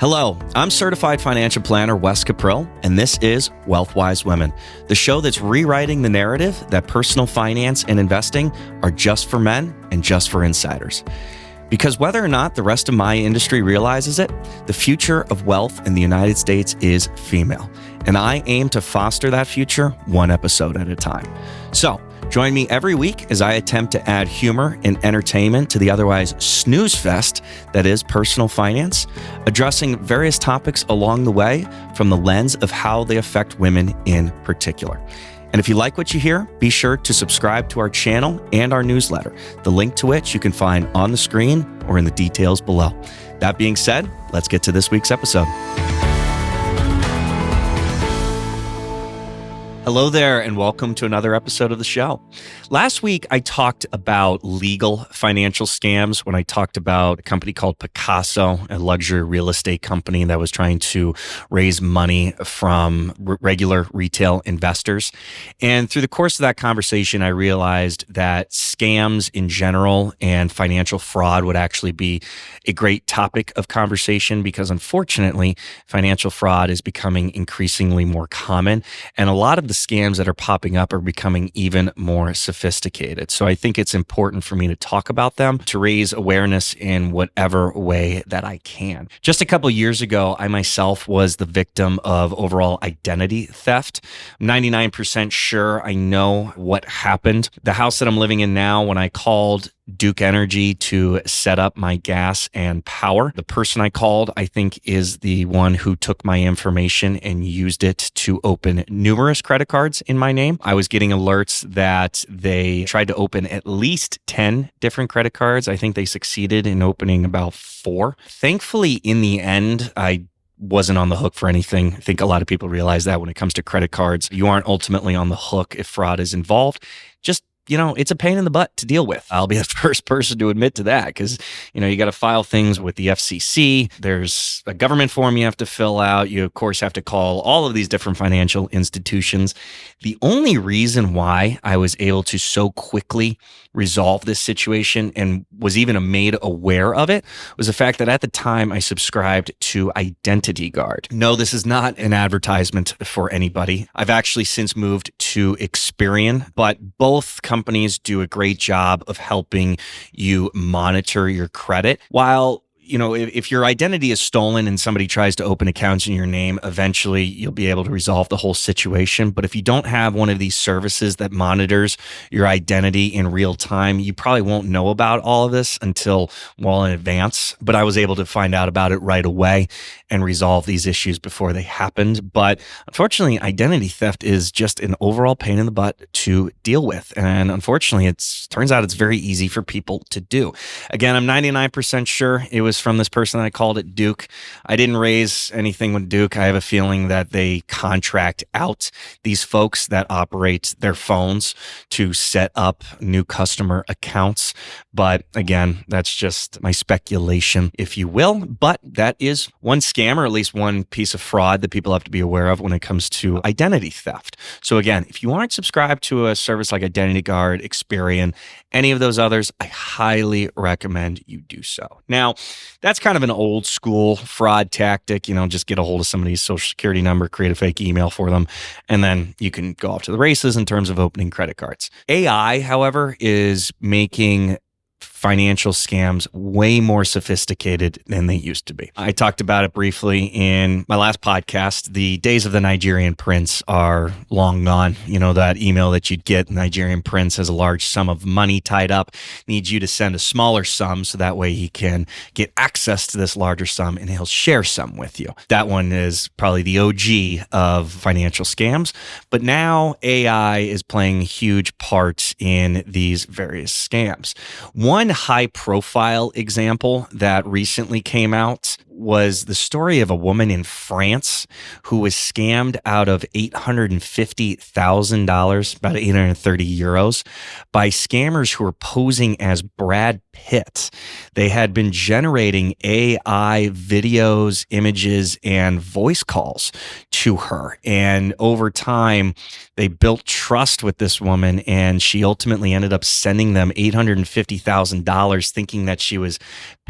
Hello, I'm certified financial planner Wes Caprill, and this is Wealth Wise Women, the show that's rewriting the narrative that personal finance and investing are just for men and just for insiders. Because whether or not the rest of my industry realizes it, the future of wealth in the United States is female, and I aim to foster that future one episode at a time. So, join me every week as I attempt to add humor and entertainment to the otherwise snooze fest that is personal finance, addressing various topics along the way from the lens of how they affect women in particular. And if you like what you hear, be sure to subscribe to our channel and our newsletter, the link to which you can find on the screen or in the details below. That being said, let's get to this week's episode. Hello there, and welcome to another episode of the show. Last week, I talked about legal financial scams when I talked about a company called Picasso, a luxury real estate company that was trying to raise money from regular retail investors. And through the course of that conversation, I realized that scams in general and financial fraud would actually be a great topic of conversation because, unfortunately, financial fraud is becoming increasingly more common, and a lot of the scams that are popping up are becoming even more sophisticated. So I think it's important for me to talk about them, to raise awareness in whatever way that I can. Just a couple of years ago, I myself was the victim of overall identity theft. I'm 99% sure I know what happened. The house that I'm living in now, when I called Duke Energy to set up my gas and power, the person I called, I think, is the one who took my information and used it to open numerous credit cards in my name. I was getting alerts that they tried to open at least 10 different credit cards. I think they succeeded in opening about 4. Thankfully, in the end, I wasn't on the hook for anything. I think a lot of people realize that when it comes to credit cards, you aren't ultimately on the hook if fraud is involved. Just it's a pain in the butt to deal with. I'll be the first person to admit to that because, you got to file things with the FCC. There's a government form you have to fill out. You, of course, have to call all of these different financial institutions. The only reason why I was able to so quickly resolve this situation and was even made aware of it was the fact that at the time I subscribed to Identity Guard. No, this is not an advertisement for anybody. I've actually since moved to Experian, but both companies do a great job of helping you monitor your credit. While if your identity is stolen and somebody tries to open accounts in your name, eventually you'll be able to resolve the whole situation. But if you don't have one of these services that monitors your identity in real time, you probably won't know about all of this until well in advance. But I was able to find out about it right away and resolve these issues before they happened. But unfortunately, identity theft is just an overall pain in the butt to deal with. And unfortunately, turns out it's very easy for people to do. Again, I'm 99% sure it was from this person that I called it Duke. I didn't raise anything with Duke. I have a feeling that they contract out these folks that operate their phones to set up new customer accounts. But again, that's just my speculation, if you will. But that is one scam, or at least one piece of fraud that people have to be aware of when it comes to identity theft. So again, if you aren't subscribed to a service like Identity Guard, Experian, any of those others, I highly recommend you do so. Now, that's kind of an old school fraud tactic. Just get a hold of somebody's social security number, create a fake email for them, and then you can go off to the races in terms of opening credit cards. AI, however, is making financial scams way more sophisticated than they used to be. I talked about it briefly in my last podcast. The days of the Nigerian prince are long gone. That email that you'd get, Nigerian prince has a large sum of money tied up, needs you to send a smaller sum so that way he can get access to this larger sum and he'll share some with you. That one is probably the OG of financial scams. But now AI is playing a huge part in these various scams. One high-profile example that recently came out was the story of a woman in France who was scammed out of $850,000, about 830 euros, by scammers who were posing as Brad Pitt. They had been generating AI videos, images, and voice calls to her. And over time, they built trust with this woman, and she ultimately ended up sending them $850,000, thinking that she was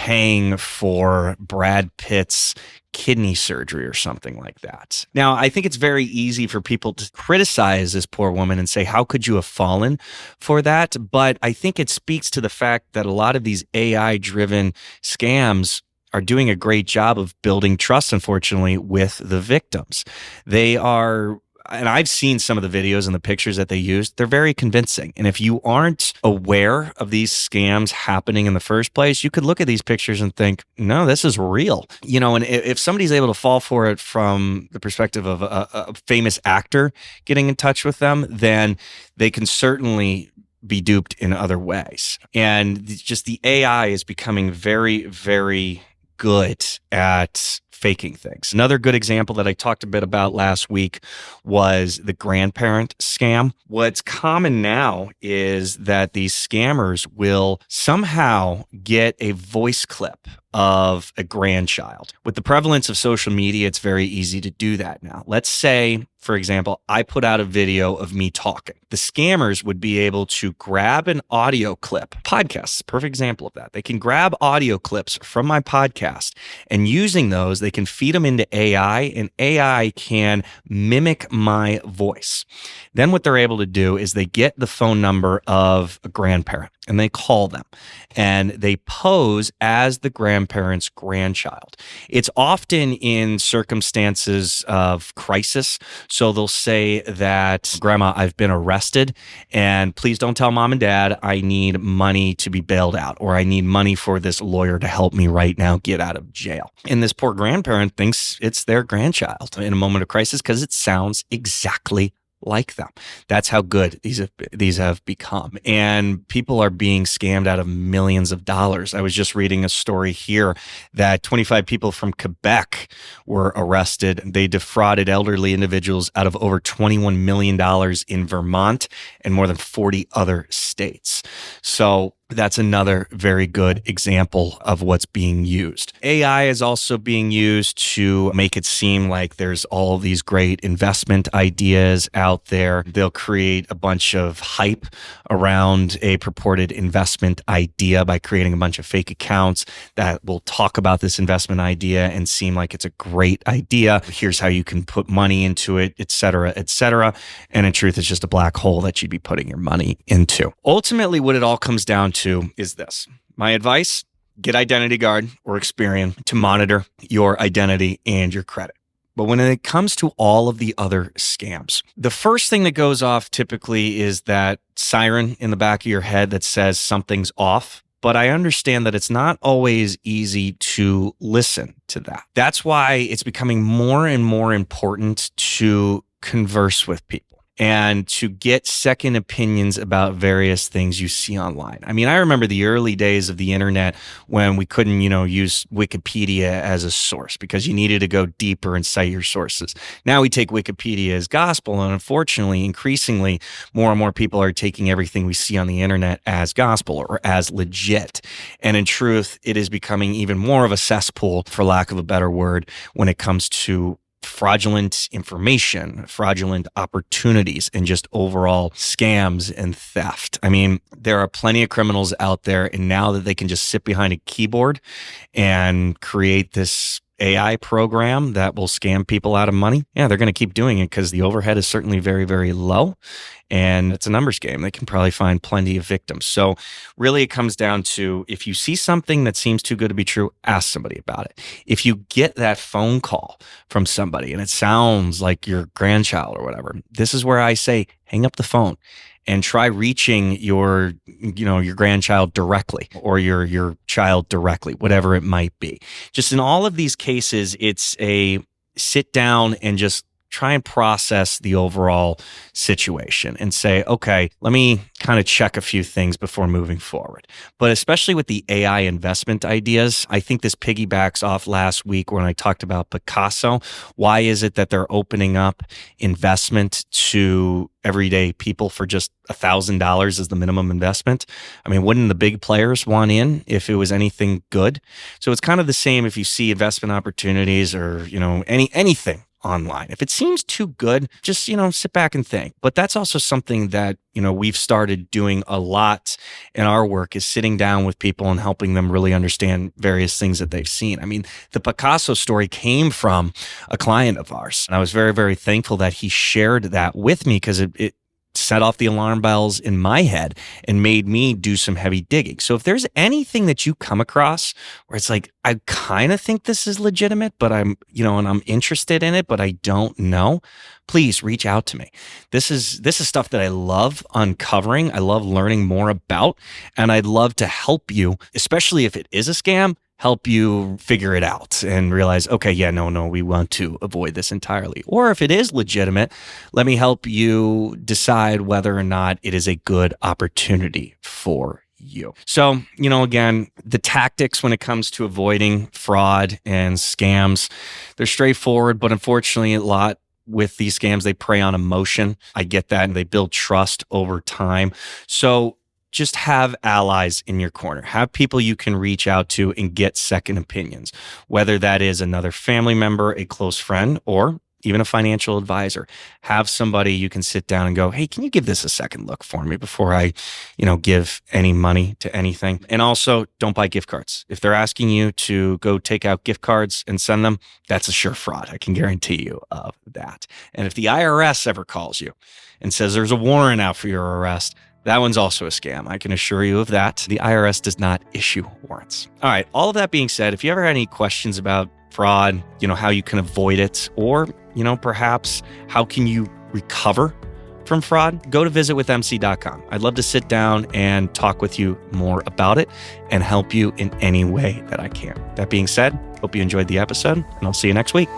paying for Brad Pitt's kidney surgery or something like that. Now, I think it's very easy for people to criticize this poor woman and say, how could you have fallen for that? But I think it speaks to the fact that a lot of these AI-driven scams are doing a great job of building trust, unfortunately, with the victims. They are, and I've seen some of the videos and the pictures that they use, they're very convincing. And if you aren't aware of these scams happening in the first place, you could look at these pictures and think, no, this is real. And if somebody's able to fall for it from the perspective of a famous actor getting in touch with them, then they can certainly be duped in other ways. And just the AI is becoming very, very good at faking things. Another good example that I talked a bit about last week was the Grandparent scam. What's common now is that these scammers will somehow get a voice clip of a grandchild. With the prevalence of social media, it's very easy to do that now. Let's say, for example, I put out a video of me talking. The scammers would be able to grab an audio clip. Podcasts, perfect example of that. They can grab audio clips from my podcast, and using those, they can feed them into AI, and AI can mimic my voice. Then what they're able to do is they get the phone number of a grandparent and they call them and they pose as the grandparent's grandchild. It's often in circumstances of crisis. So they'll say that, Grandma, I've been arrested and please don't tell mom and dad I need money to be bailed out, or I need money for this lawyer to help me right now get out of jail. And this poor grandparent thinks it's their grandchild in a moment of crisis because it sounds exactly like them. That's how good these have become. And people are being scammed out of millions of dollars. I was just reading a story here that 25 people from Quebec were arrested. They defrauded elderly individuals out of over $21 million in Vermont and more than 40 other states. So that's another very good example of what's being used. AI is also being used to make it seem like there's all of these great investment ideas out there. They'll create a bunch of hype around a purported investment idea by creating a bunch of fake accounts that will talk about this investment idea and seem like it's a great idea. Here's how you can put money into it, et cetera, et cetera. And in truth, it's just a black hole that you'd be putting your money into. Ultimately, what it all comes down to is this. My advice, get Identity Guard or Experian to monitor your identity and your credit. But when it comes to all of the other scams, the first thing that goes off typically is that siren in the back of your head that says something's off. But I understand that it's not always easy to listen to that. That's why it's becoming more and more important to converse with people and to get second opinions about various things you see online. I mean, I remember the early days of the internet when we couldn't, use Wikipedia as a source because you needed to go deeper and cite your sources. Now we take Wikipedia as gospel, and unfortunately, increasingly, more and more people are taking everything we see on the internet as gospel or as legit. And in truth, it is becoming even more of a cesspool, for lack of a better word, when it comes to fraudulent information, fraudulent opportunities, and just overall scams and theft. I mean, there are plenty of criminals out there, and now that they can just sit behind a keyboard and create this AI program that will scam people out of money, yeah, they're going to keep doing it because the overhead is certainly very, very low. And it's a numbers game. They can probably find plenty of victims. So really it comes down to, if you see something that seems too good to be true, ask somebody about it. If you get that phone call from somebody and it sounds like your grandchild or whatever, this is where I say, hang up the phone and try reaching your grandchild directly or your child directly, whatever it might be. Just in all of these cases, it's a sit down and just try and process the overall situation and say, okay, let me kind of check a few things before moving forward. But especially with the AI investment ideas, I think this piggybacks off last week when I talked about Picasso. Why is it that they're opening up investment to everyday people for just $1,000 as the minimum investment? I mean, wouldn't the big players want in if it was anything good? So it's kind of the same if you see investment opportunities or, anything online. If it seems too good, just, sit back and think. But that's also something that, we've started doing a lot in our work, is sitting down with people and helping them really understand various things that they've seen. I mean, the Picasso story came from a client of ours. And I was very, very thankful that he shared that with me, because it set off the alarm bells in my head and made me do some heavy digging. So if there's anything that you come across where it's like, I kind of think this is legitimate, but I'm interested in it, but I don't know, please reach out to me. This is stuff that I love uncovering. I love learning more about, and I'd love to help you, especially if it is a scam, help you figure it out and realize, okay, yeah, no, we want to avoid this entirely. Or if it is legitimate, let me help you decide whether or not it is a good opportunity for you. So, again, the tactics when it comes to avoiding fraud and scams, they're straightforward, but unfortunately a lot with these scams, they prey on emotion. I get that, and they build trust over time. So just have allies in your corner. Have people you can reach out to and get second opinions, whether that is another family member, a close friend, or even a financial advisor. Have somebody you can sit down and go, hey, can you give this a second look for me before I, give any money to anything? And also, don't buy gift cards. If they're asking you to go take out gift cards and send them, that's a sure fraud. I can guarantee you of that. And if the IRS ever calls you and says there's a warrant out for your arrest, that one's also a scam. I can assure you of that. The IRS does not issue warrants. All right. All of that being said, if you ever had any questions about fraud, how you can avoid it, or, perhaps how can you recover from fraud, go to visitwithmc.com. I'd love to sit down and talk with you more about it and help you in any way that I can. That being said, hope you enjoyed the episode, and I'll see you next week.